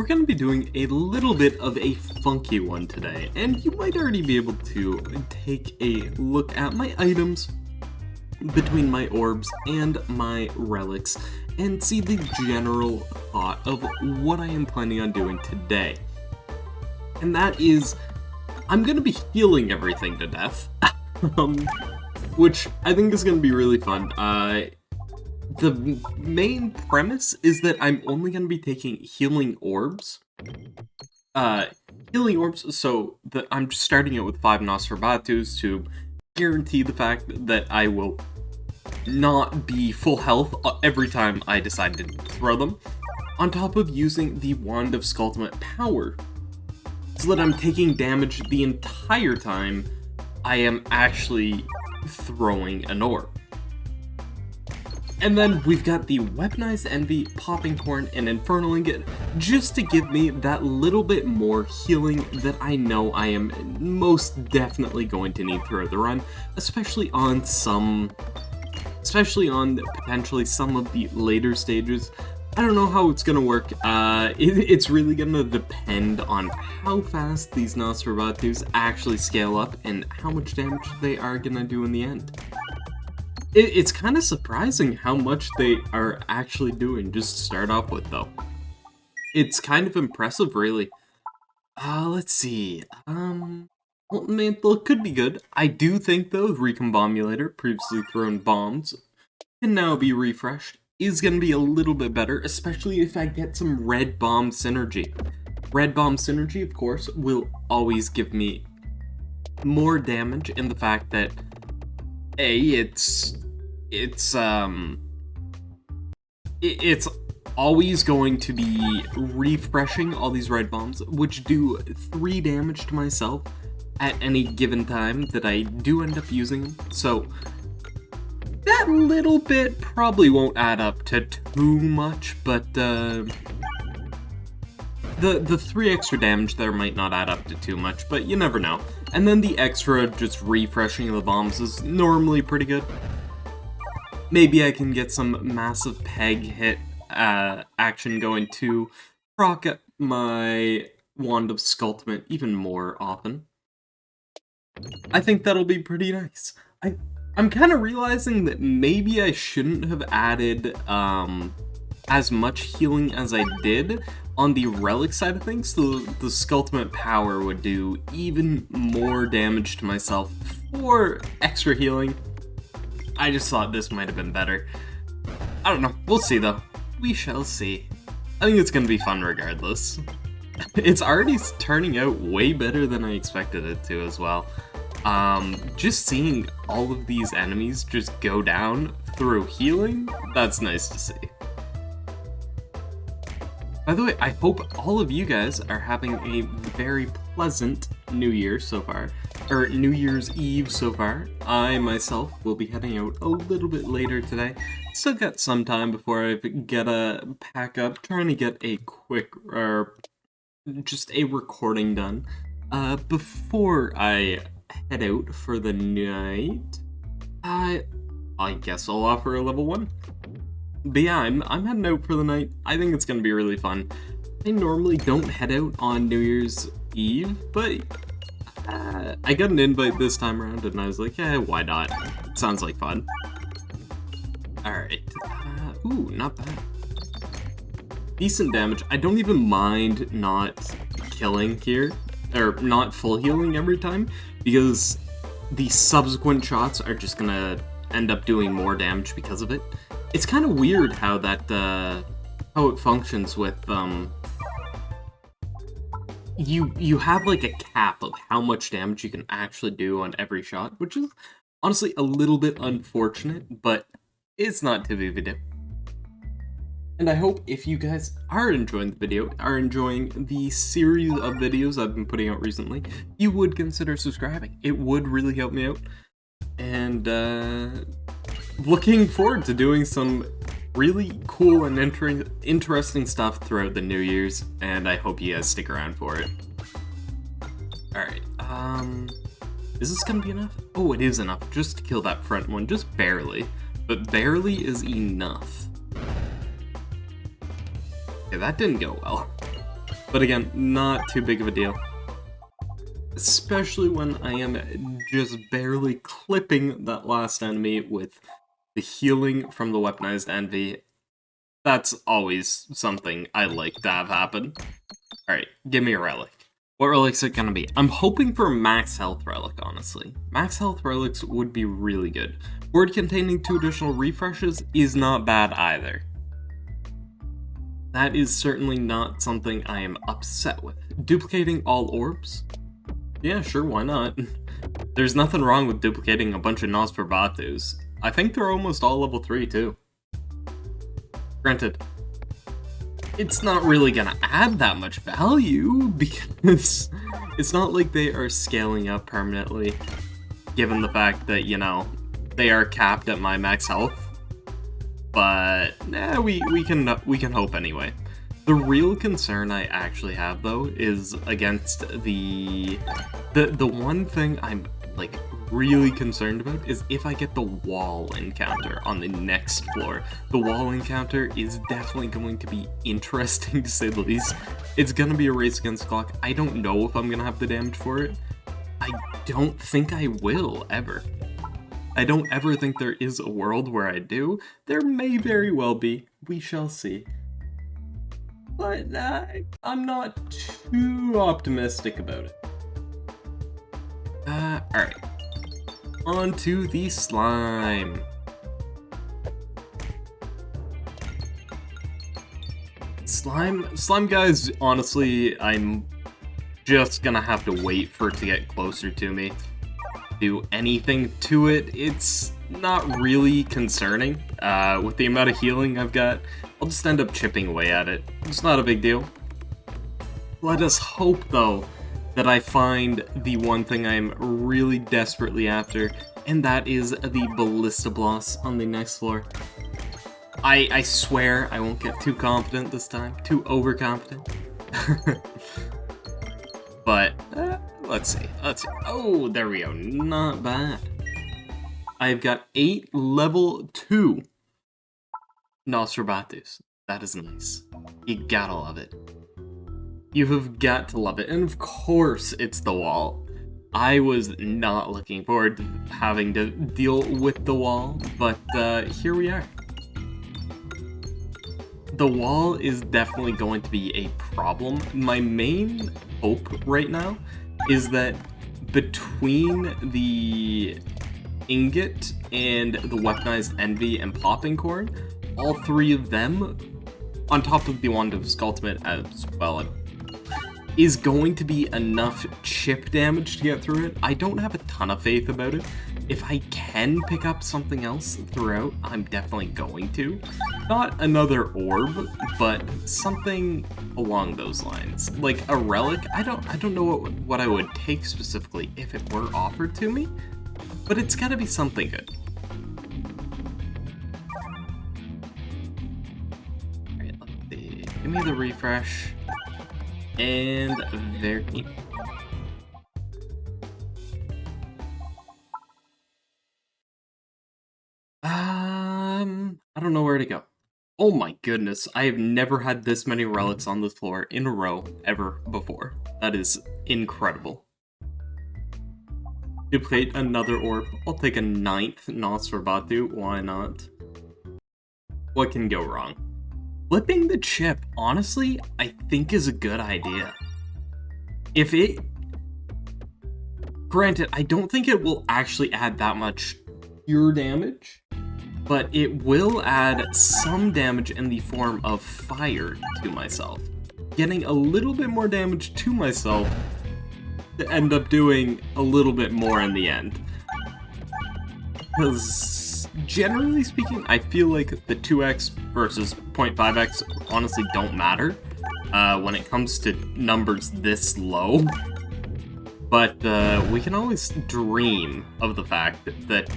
we're going to be doing a little bit of a funky one today, and you might already be able to take a look at my items between my orbs and my relics and see the general thought of what I am planning on doing today. And that is, I'm going to be healing everything to death, which I think is going to be really fun. The main premise is that I'm only going to be taking healing orbs. So that I'm just starting out with 5 Nosferbatus to guarantee the fact that I will not be full health every time I decide to throw them, on top of using the Wand of Ultimate Power, so that I'm taking damage the entire time I am actually throwing an orb. And then we've got the Weaponized Envy, Popping Corn, and Infernal Ingot, just to give me that little bit more healing that I know I am most definitely going to need throughout the run, especially on potentially some of the later stages. I don't know how it's gonna work. It's really gonna depend on how fast these Nosferbatus actually scale up and how much damage they are gonna do in the end. It's kind of surprising how much they are actually doing just to start off with, though. It's kind of impressive, really. Let's see. Well, Mantle could be good. I do think, though, Recombobulator, previously thrown bombs, can now be refreshed, is going to be a little bit better, especially if I get some Red Bomb synergy. Red Bomb synergy, of course, will always give me more damage in the fact that it's always going to be refreshing all these red bombs, which do 3 damage to myself at any given time that I do end up using them. So that little bit probably won't add up to too much, but the 3 extra damage there might not add up to too much, but you never know. And then the extra just refreshing the bombs is normally pretty good. Maybe I can get some massive peg hit action going to proc up my Wand of Sculptment even more often. I think that'll be pretty nice. I'm kind of realizing that maybe I shouldn't have added as much healing as I did on the relic side of things, so the Sculptment Power would do even more damage to myself for extra healing. I just thought this might have been better. I don't know, we'll see though. We shall see. I think it's gonna be fun regardless. It's already turning out way better than I expected it to as well. Just seeing all of these enemies just go down through healing, that's nice to see. By the way, I hope all of you guys are having a very pleasant New Year so far, or New Year's Eve so far. I myself will be heading out a little bit later today. Still got some time before I get a pack up, trying to get a quick, or just a recording done, before I head out for the night. I guess I'll offer a level 1. But yeah, I'm heading out for the night. I think it's gonna be really fun. I normally don't head out on New Year's Eve, but I got an invite this time around, and I was like, yeah, why not? It sounds like fun. Alright. Ooh, not bad. Decent damage. I don't even mind not killing here, or not full healing every time, because the subsequent shots are just gonna end up doing more damage because of it. It's kind of weird how that, how it functions with, you have like a cap of how much damage you can actually do on every shot, which is honestly a little bit unfortunate, but it's not too big of a deal. And I hope if you guys are enjoying the video, are enjoying the series of videos I've been putting out recently, you would consider subscribing. It would really help me out. And, looking forward to doing some really cool and interesting stuff throughout the New Year's, and I hope you guys stick around for it. Alright, is this gonna be enough? Oh, it is enough, just to kill that front one, just barely. But barely is enough. Okay, that didn't go well. But again, not too big of a deal. Especially when I am just barely clipping that last enemy with the healing from the weaponized envy. That's always something I like to have happen. Alright, give me a relic. What relic's it gonna be? I'm hoping for a max health relic, honestly. Max health relics would be really good. Word containing 2 additional refreshes is not bad either. That is certainly not something I am upset with. Duplicating all orbs? Yeah, sure, why not? There's nothing wrong with duplicating a bunch of Nosferatus. I think they're almost all level 3 too. Granted, it's not really gonna add that much value because it's not like they are scaling up permanently, given the fact that, you know, they are capped at my max health. But we can hope anyway. The real concern I actually have though is against the one thing I'm like really concerned about is if I get the wall encounter on the next floor. The wall encounter is definitely going to be interesting to say the least. It's gonna be a race against the clock. I don't know if I'm gonna have the damage for it. I don't think I will ever. I don't ever think there is a world where I do. There may very well be. We shall see. But I'm not too optimistic about it. Alright. On to the slime. Slime guys, honestly, I'm just gonna have to wait for it to get closer to me. Do anything to it, it's not really concerning. With the amount of healing I've got, I'll just end up chipping away at it. It's not a big deal. Let us hope, though, that I find the one thing I'm really desperately after, and that is the Ballista Bloss on the next floor. I swear I won't get too confident this time, too overconfident. But, let's see. Oh, there we go, not bad. I've got 8 level 2 Nosferatus. That is nice. You gotta love it. You have got to love it. And of course, it's the wall. I was not looking forward to having to deal with the wall, but here we are. The wall is definitely going to be a problem. My main hope right now is that between the ingot and the weaponized envy and popping corn, all 3 of them, on top of the wand of ultimate as well, is going to be enough chip damage to get through it. I don't have a ton of faith about it. If I can pick up something else throughout, I'm definitely going to. Not another orb, but something along those lines. Like a relic. I don't know what I would take specifically if it were offered to me, but it's gotta be something good. Alright, let's see. Give me the refresh. And there you go. I don't know where to go. Oh my goodness, I have never had this many relics on this floor in a row ever before. That is incredible. Duplicate another orb. I'll take a 9th Nosferatu, why not? What can go wrong? Flipping the chip, honestly, I think is a good idea. If it... Granted, I don't think it will actually add that much pure damage, but it will add some damage in the form of fire to myself. Getting a little bit more damage to myself to end up doing a little bit more in the end. Because generally speaking, I feel like the 2x versus 0.5x honestly don't matter when it comes to numbers this low. But we can always dream of the fact that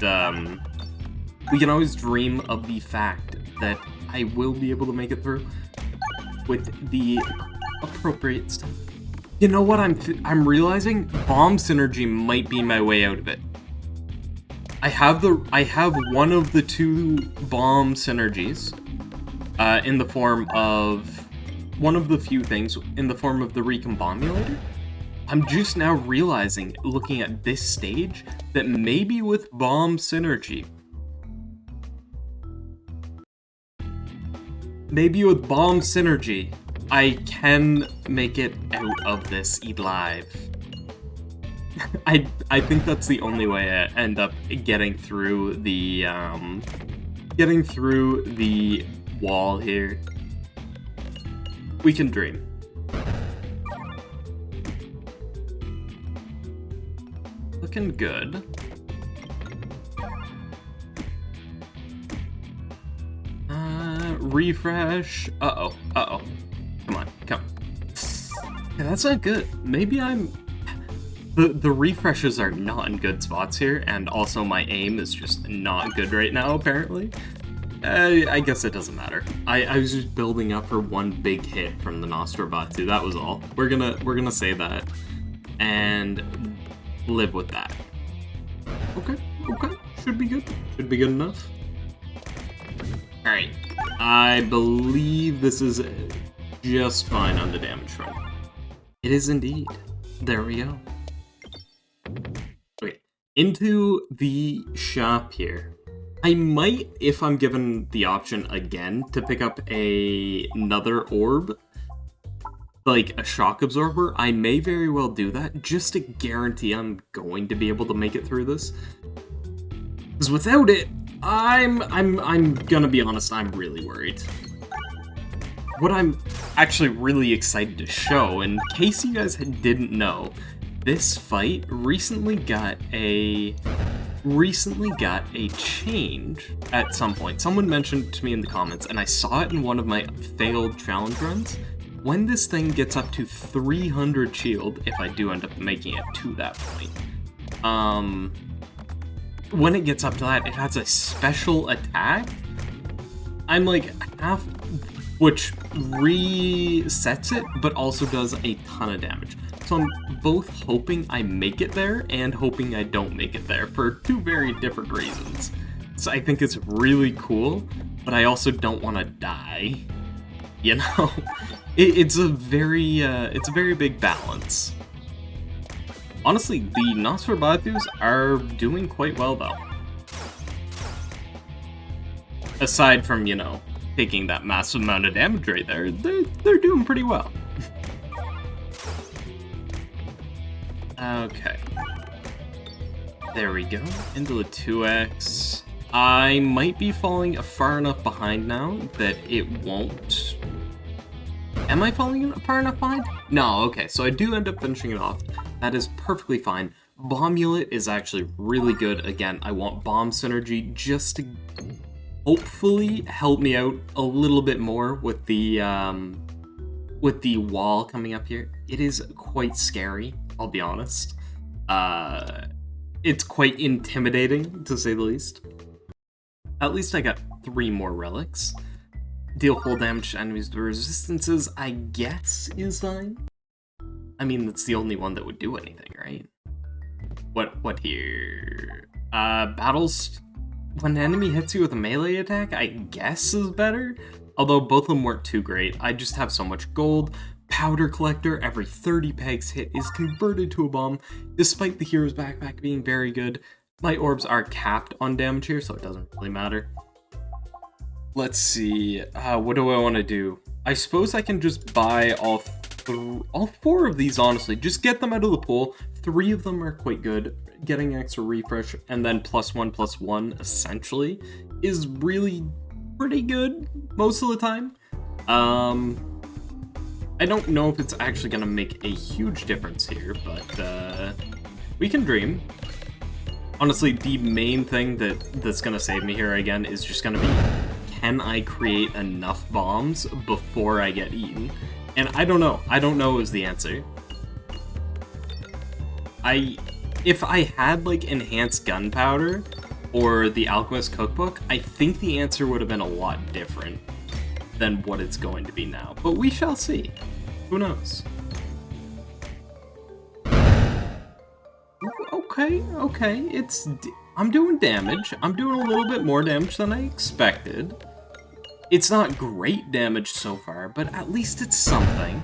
I will be able to make it through with the appropriate stuff. You know what I'm realizing? Bomb synergy might be my way out of it. I have one of the 2 bomb synergies in the form of one of the few things in the form of the recombobulator. I'm just now realizing, looking at this stage, that maybe with bomb synergy, I can make it out of this alive. I think that's the only way I end up getting through the wall here. We can dream. Looking good. Refresh. Uh-oh. Come on. Yeah, that's not good. Maybe I'm... The refreshes are not in good spots here, and also my aim is just not good right now, apparently. I guess it doesn't matter. I was just building up for one big hit from the Nosferatu, that was all. We're gonna say that, and live with that. Okay, should be good. Should be good enough. Alright, I believe this is just fine on the damage front. It is indeed. There we go. Okay, into the shop here. I might, if I'm given the option again, to pick up another orb, like a shock absorber, I may very well do that, just to guarantee I'm going to be able to make it through this. Because without it, I'm gonna be honest, I'm really worried. What I'm actually really excited to show, in case you guys didn't know, this fight recently got a change at some point. Someone mentioned it to me in the comments, and I saw it in one of my failed challenge runs. When this thing gets up to 300 shield, if I do end up making it to that point, when it gets up to that, it has a special attack. I'm like half, which resets it, but also does a ton of damage. So I'm both hoping I make it there and hoping I don't make it there for two very different reasons. So I think it's really cool, but I also don't want to die. You know, it's a very big balance. Honestly, the Nosferatus are doing quite well though. Aside from, you know, taking that massive amount of damage right there, they're doing pretty well. Okay. There we go. Into the 2x. I might be falling far enough behind now that it won't... Am I falling far enough behind? No, okay, so I do end up finishing it off. That is perfectly fine. Bomulet is actually really good. Again, I want bomb synergy just to hopefully help me out a little bit more with the wall coming up here. It is quite scary, I'll be honest. It's quite intimidating, to say the least. At least I got 3 more relics. Deal full damage to enemies with resistances, I guess, is fine. I mean, that's the only one that would do anything, right? What here? Battles... When an enemy hits you with a melee attack, I guess is better. Although both of them weren't too great. I just have so much gold. Powder Collector, every 30 pegs hit is converted to a bomb, despite the hero's backpack being very good. My orbs are capped on damage here, so it doesn't really matter. Let's see, what do I want to do? I suppose I can just buy all 4 of these, honestly. Just get them out of the pool. 3 of them are quite good. Getting extra refresh, and then +1/+1, essentially, is really pretty good most of the time. I don't know if it's actually going to make a huge difference here, but we can dream. Honestly, the main thing that's going to save me here again is just going to be, can I create enough bombs before I get eaten? And I don't know. I don't know is the answer. If I had, like, enhanced gunpowder or the Alchemist Cookbook, I think the answer would have been a lot different than what it's going to be now. But we shall see. Who knows? Okay. I'm doing damage. I'm doing a little bit more damage than I expected. It's not great damage so far, but at least it's something.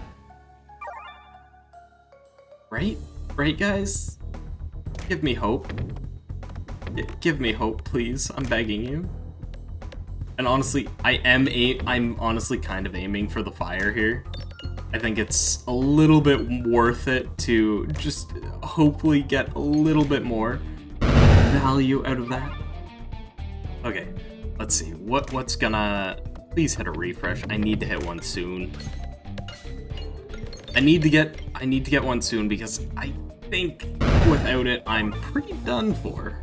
Right? Right, guys? Give me hope. Give me hope, please. I'm begging you. And honestly, I'm honestly kind of aiming for the fire here. I think it's a little bit worth it to just hopefully get a little bit more value out of that. Okay, let's see. What's gonna... Please hit a refresh. I need to hit one soon. I need to get one soon because I think without it, I'm pretty done for.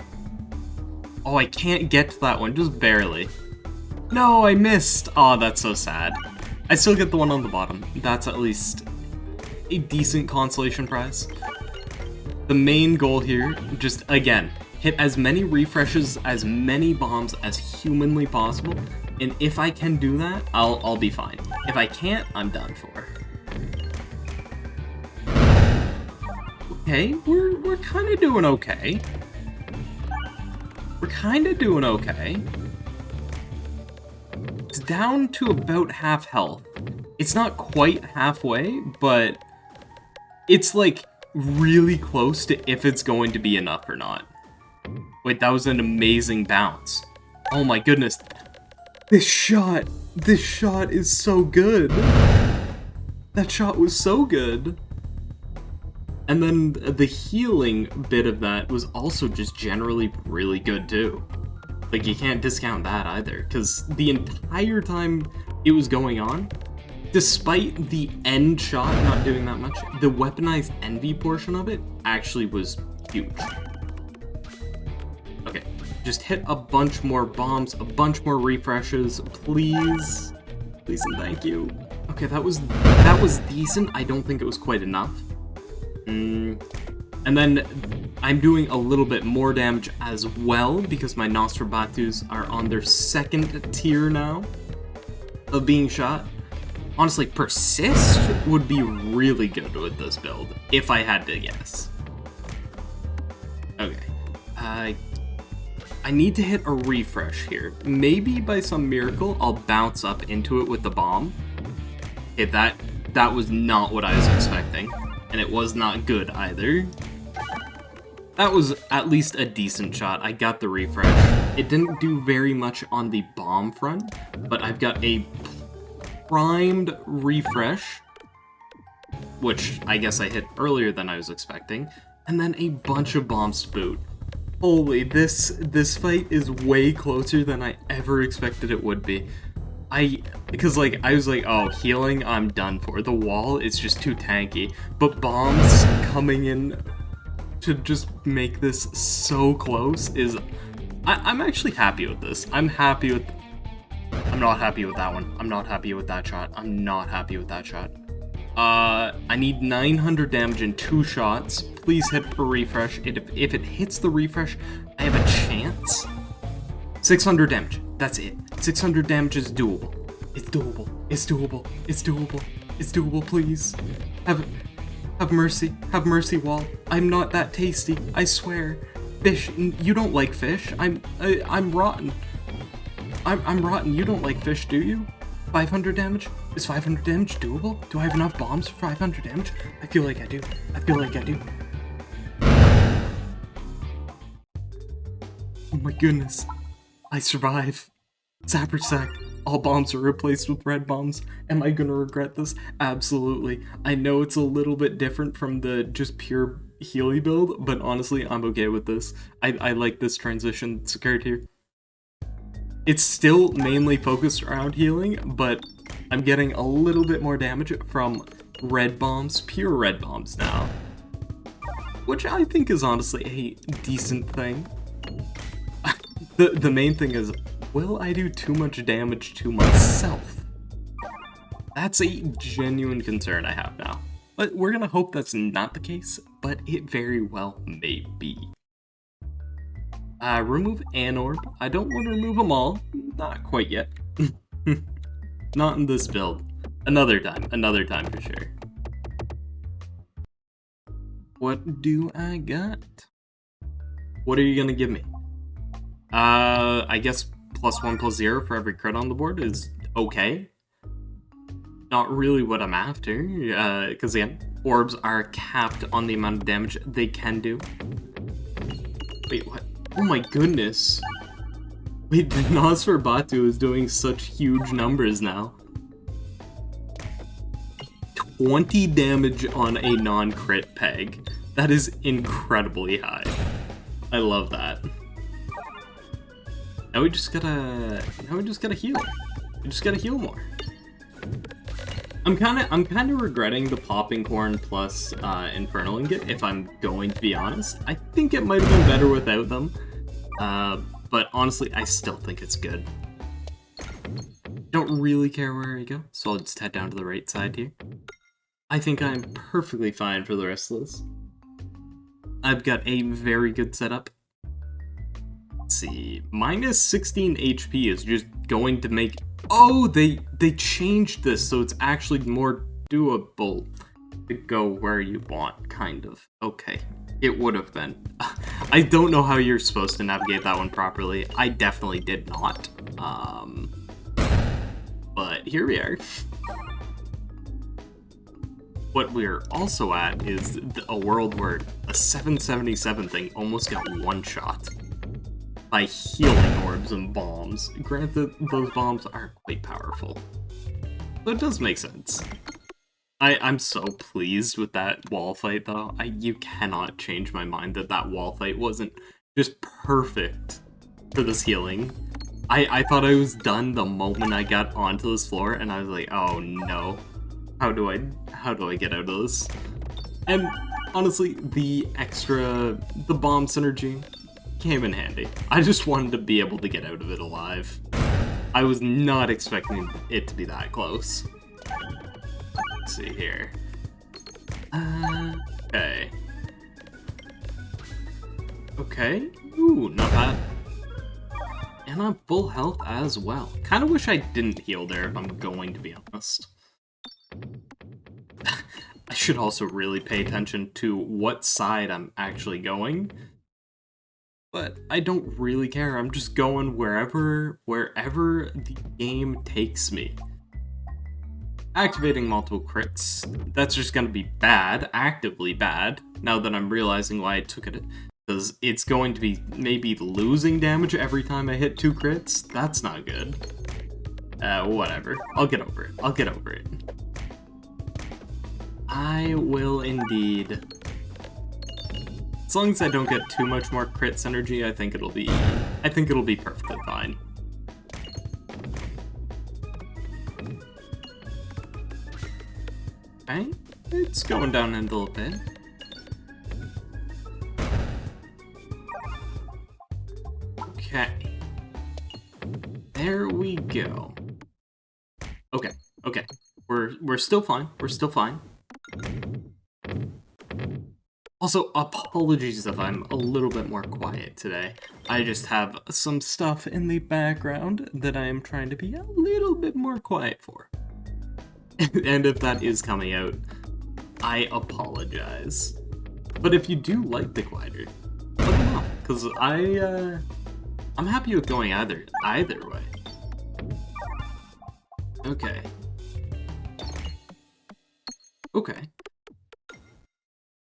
Oh, I can't get to that one, just barely. No, I missed. Oh, that's so sad. I still get the one on the bottom. That's at least a decent consolation prize. The main goal here, just again, hit as many refreshes, as many bombs as humanly possible, and if I can do that, I'll be fine. If I can't, I'm done for. Okay, we're kind of doing okay. We're kind of doing okay. It's down to about half health. It's not quite halfway, but it's like really close to if it's going to be enough or not. Wait, that was an amazing bounce. Oh my goodness. This shot is so good. That shot was so good. And then the healing bit of that was also just generally really good too. Like, you can't discount that either, because the entire time it was going on, despite the end shot not doing that much, the weaponized envy portion of it actually was huge. Okay, just hit a bunch more bombs, a bunch more refreshes, please. Please and thank you. Okay, that was decent. I don't think it was quite enough. And then I'm doing a little bit more damage as well because my Nosferbatus are on their second tier now of being shot. Honestly, Persist would be really good with this build, if I had to guess. Okay. I need to hit a refresh here. Maybe by some miracle, I'll bounce up into it with the bomb. Okay, that was not what I was expecting. And it was not good either. That was at least a decent shot. I got the refresh. It didn't do very much on the bomb front, but I've got a primed refresh, which I guess I hit earlier than I was expecting, and then a bunch of bombs to boot. Holy, this fight is way closer than I ever expected it would be. Because like, I was like, oh, healing, I'm done for. The wall is just too tanky, but bombs coming in to just make this so close is... I'm actually happy with this. I'm not happy with that one. I'm not happy with that shot. I'm not happy with that shot. I need 900 damage in 2 shots. Please hit a refresh. If it hits the refresh, I have a chance. 600 damage. That's it. 600 damage is doable. It's doable. It's doable. It's doable. It's doable, please. Have mercy. Have mercy, wall. I'm not that tasty. I swear. Fish, you don't like fish. I'm rotten. I'm rotten. You don't like fish, do you? 500 damage? Is 500 damage doable? Do I have enough bombs for 500 damage? I feel like I do. I feel like I do. Oh my goodness. I survive. Sappersack. All bombs are replaced with red bombs. Am I gonna regret this? Absolutely. I know it's a little bit different from the just pure Healy build, but honestly, I'm okay with this. I like this transition that's occurred here. It's still mainly focused around healing, but I'm getting a little bit more damage from red bombs, pure red bombs now. Which I think is honestly a decent thing. The main thing is, will I do too much damage to myself? That's a genuine concern I have now. But we're gonna hope that's not the case, but it very well may be. Remove an orb. I don't want to remove them all. Not quite yet. Not in this build. Another time for sure. What do I got? What are you gonna give me? I guess +1/+0 for every crit on the board is okay. Not really what I'm after, because again, orbs are capped on the amount of damage they can do. Wait, what? Oh my goodness. Wait, the Nosferatu is doing such huge numbers now. 20 damage on a non-crit peg. That is incredibly high. I love that. Now we just gotta heal. We just gotta heal more. I'm kind of regretting the popping corn plus infernal ingot, if I'm going to be honest. I think it might have been better without them, but honestly, I still think it's good. Don't really care where I go, so I'll just head down to the right side here. I think I'm perfectly fine for the rest of this. I've got a very good setup. Let's see, minus 16 HP is just going to make... Oh, they changed this, so it's actually more doable to go where you want, kind of. Okay, it would have been. I don't know how you're supposed to navigate that one properly. I definitely did not. But here we are. What we're also at is a world where a 777 thing almost got one-shot by healing orbs and bombs. Granted, those bombs are quite powerful, but it does make sense. I'm so pleased with that wall fight, though. You cannot change my mind that that wall fight wasn't just perfect for this healing. I thought I was done the moment I got onto this floor, and I was like, oh no. How do I get out of this? And honestly, the bomb synergy came in handy. I just wanted to be able to get out of it alive. I was not expecting it to be that close. Let's see here. Okay. Okay. Ooh, not bad. And I'm full health as well. Kind of wish I didn't heal there, if I'm going to be honest. I should also really pay attention to what side I'm actually going. But I don't really care. I'm just going wherever the game takes me. Activating multiple crits, that's just gonna be bad, actively bad, now that I'm realizing why I took it. Because it's going to be maybe losing damage every time I hit 2 crits. That's not good. Whatever. I'll get over it. I will indeed. As long as I don't get too much more crit synergy, I think it'll be perfectly fine. Okay, it's going down a little bit. Okay. There we go. Okay. We're still fine. Also, apologies if I'm a little bit more quiet today. I just have some stuff in the background that I am trying to be a little bit more quiet for. And if that is coming out, I apologize. But if you do like the quieter, let me know, because I'm happy with going either way. Okay.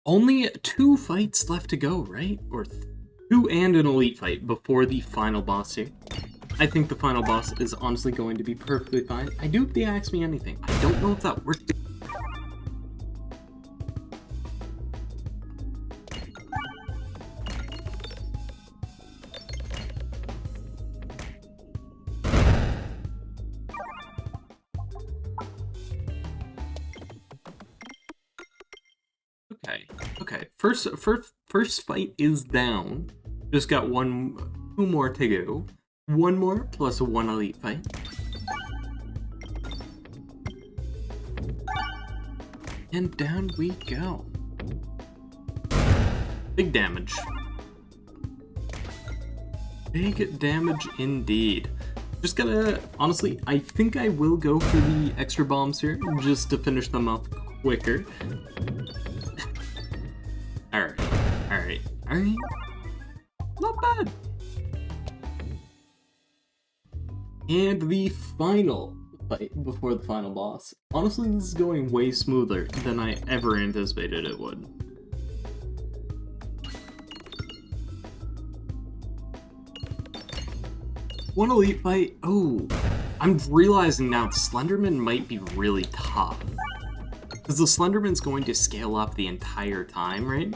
Only 2 fights left to go, right? Or 2 and an elite fight before the final boss here. I think the final boss is honestly going to be perfectly fine. I do if they ask me anything. I don't know if that worked. Okay. First fight is down. Just got 2 more to go. 1 more plus 1 elite fight. And down we go. Big damage. Big damage indeed. Just gotta, honestly, I think I will go for the extra bombs here, just to finish them up quicker. Alright. Not bad. And the final fight before the final boss. Honestly, this is going way smoother than I ever anticipated it would. One elite fight. Oh, I'm realizing now the Slenderman might be really tough. Because the Slenderman's going to scale up the entire time, right?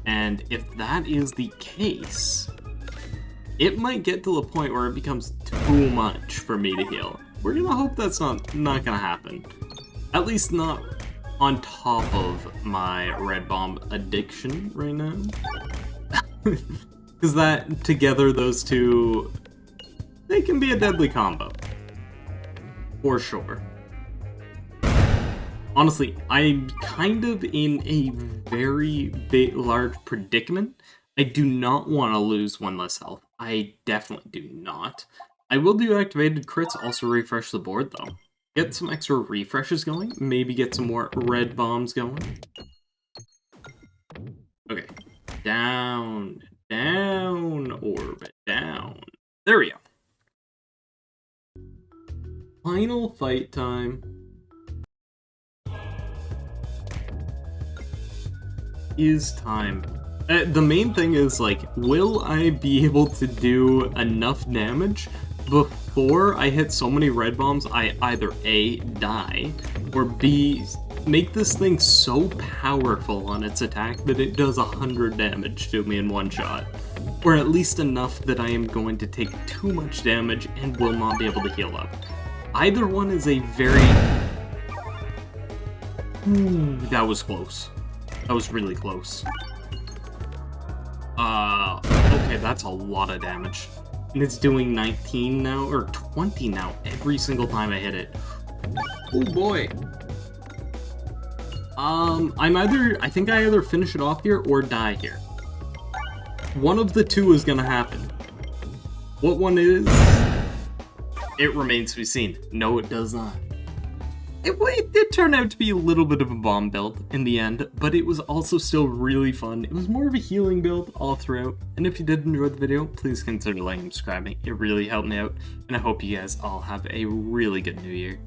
And if that is the case, it might get to the point where it becomes too much for me to heal. We're gonna hope that's not gonna happen. At least not on top of my red bomb addiction right now. Because that, together, those two, they can be a deadly combo. For sure. Honestly, I'm kind of in a very large predicament. I do not want to lose one less health. I definitely do not. I will do activated crits, also refresh the board though. Get some extra refreshes going, maybe get some more red bombs going. Okay, down, orb, down. There we go. Final fight time. Is time. The main thing is, like, will I be able to do enough damage before I hit so many red bombs I either A, die, or B, make this thing so powerful on its attack that it does 100 damage to me in one shot. Or at least enough that I am going to take too much damage and will not be able to heal up. Either one is a very... that was close. That was really close. Okay, that's a lot of damage. And it's doing 19 now, or 20 now, every single time I hit it. Oh boy. I think I either finish it off here or die here. One of the two is gonna happen. What one is? It remains to be seen. No, it does not. It did turn out to be a little bit of a bomb build in the end, but it was also still really fun. It was more of a healing build all throughout, and if you did enjoy the video, please consider liking and subscribing. It really helped me out, and I hope you guys all have a really good new year.